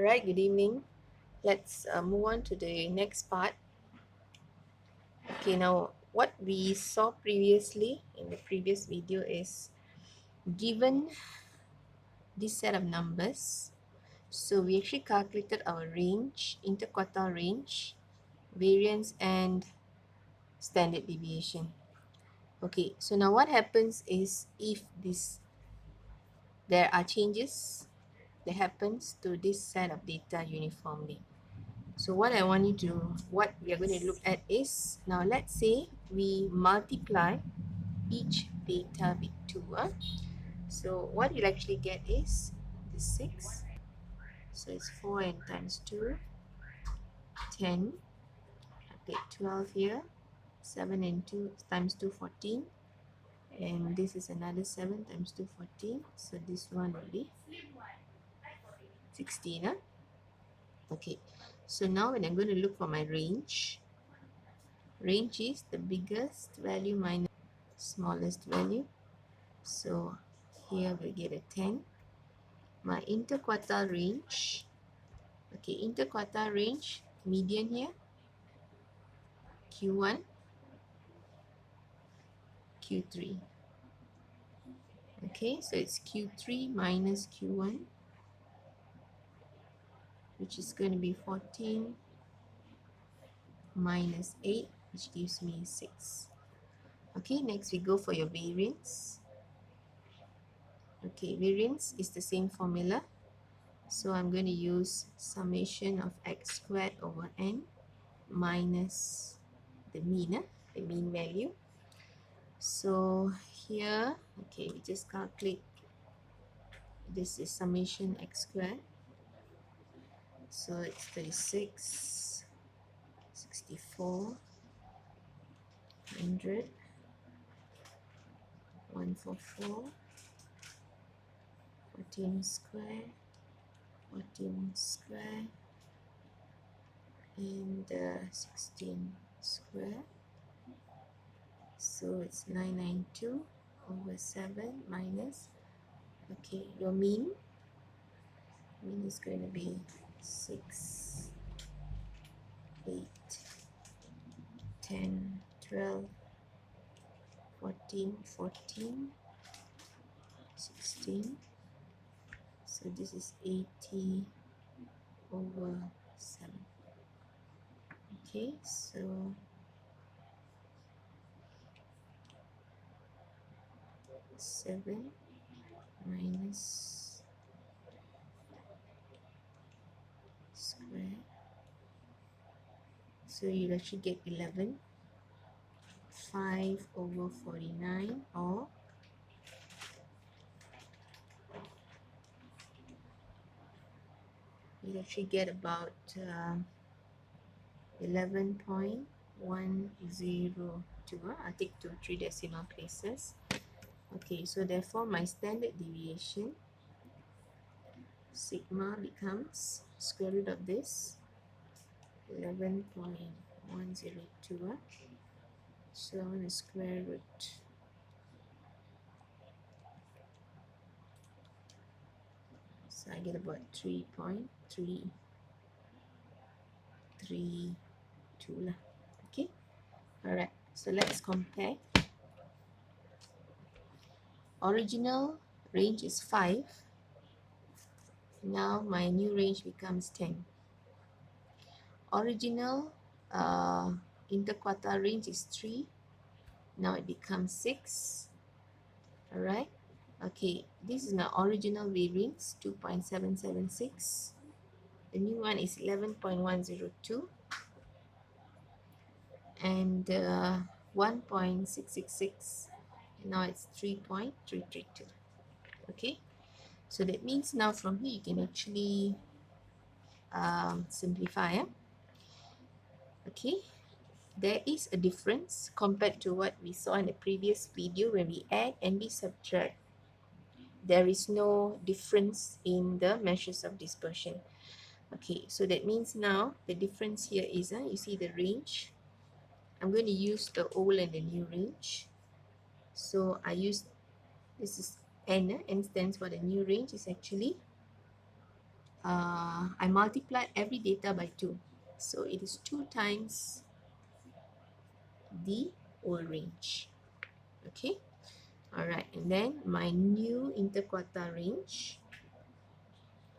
Alright, good evening. Let's move on to the next part. Okay, now what we saw previously in the previous video is given this set of numbers. So we actually calculated our range, interquartile range, variance and standard deviation. Okay, so now what happens is if there are changes that happens to this set of data uniformly. So what we are going to look at is, now let's say we multiply each data with 2. So what you'll actually get is the 6. So it's 4 and times 2, 10. Okay, 12 here. 7 and 2 times 2, 14. And this is another 7 times 2, 14. So this one will be 16. Okay, so now when I'm going to look for my range is the biggest value minus smallest value. So here we get a 10. My interquartile range, okay, interquartile range, median here, Q1, Q3. Okay, so it's Q3 minus Q1, which is going to be 14 minus 8, which gives me 6. Okay, next we go for your variance. Okay, variance is the same formula. So I'm going to use summation of x squared over n minus the mean value. So here, okay, we just calculate. This is summation x squared. So it's 36, 64, 100, 144, 14 square, 14 square, and 16 square. So it's 992 over 7 minus, okay, your mean is going to be 6, 8, 10, 12, 14, 14, 16. So this is 80 over 7. Okay, so 7 minus square. So you'll actually get 11. 5 over 49, or you'll actually get about 11.102. I'll take 3 decimal places. Okay, so therefore my standard deviation sigma becomes square root of this 11.102. So I'm going to square root. So I get about 3.332. Okay, alright, so let's compare. Original range is 5. Now my new range becomes 10. Original interquartile range is 3. Now it becomes 6. Alright. Okay, this is my original variance, 2.776. The new one is 11.102. And 1.666. Now it's 3.332. Okay, so that means now from here you can actually simplify. Okay, there is a difference compared to what we saw in the previous video. When we add and we subtract, there is no difference in the measures of dispersion. Okay, so that means now the difference here is, you see the range. I'm going to use the old and the new range. So I use, this is n stands for the new range, is actually I multiplied every data by 2. So it is 2 times the old range. Okay. Alright, and then my new interquartile range,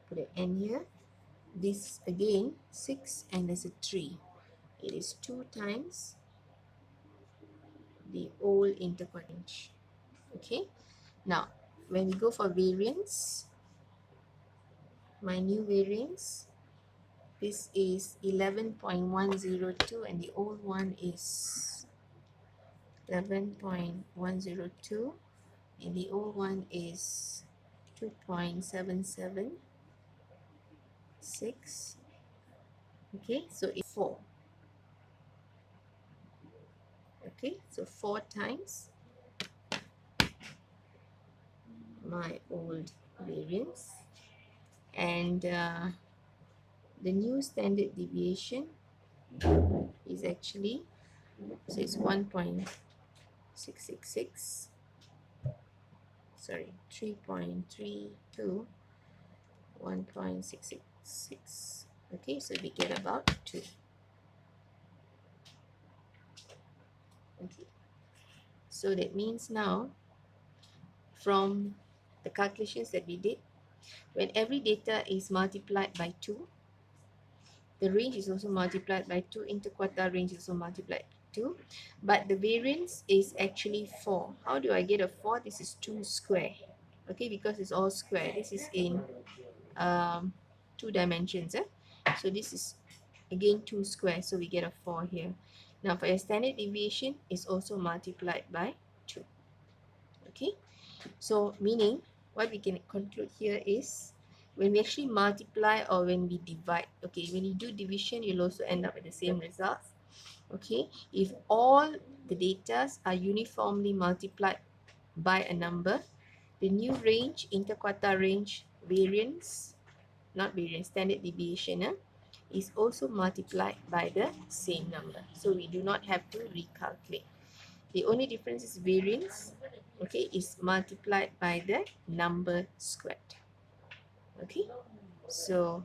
put an N here. This again 6 and there's a 3. It is 2 times the old interquartile range. Okay. Now, when we go for variance, my new variance, this is 11.102 and the old one is 11.102 and the old one is 2.776. Okay, so it's 4. Okay, so 4 times my old variance, and the new standard deviation is actually, so it's 1.666, sorry, 3.32, 1.666. Okay, so we get about 2. Okay, so that means now from the calculations that we did, when every data is multiplied by 2, the range is also multiplied by 2, interquartile range is also multiplied by 2, but the variance is actually 4. How do I get a 4? This is 2 square. Okay, because it's all square. This is in 2 dimensions. So this is again 2 square, so we get a 4 here. Now for your standard deviation, it's also multiplied by 2. Okay, so meaning what we can conclude here is when we actually multiply or when we divide, okay, when you do division, you'll also end up with the same results. Okay, if all the datas are uniformly multiplied by a number, the new range, interquartile range, variance, not variance, standard deviation, is also multiplied by the same number. So we do not have to recalculate. The only difference is variance, okay, is multiplied by the number squared. Okay, so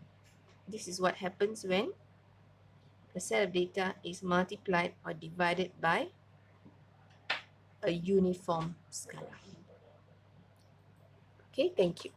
this is what happens when a set of data is multiplied or divided by a uniform scalar. Okay, thank you.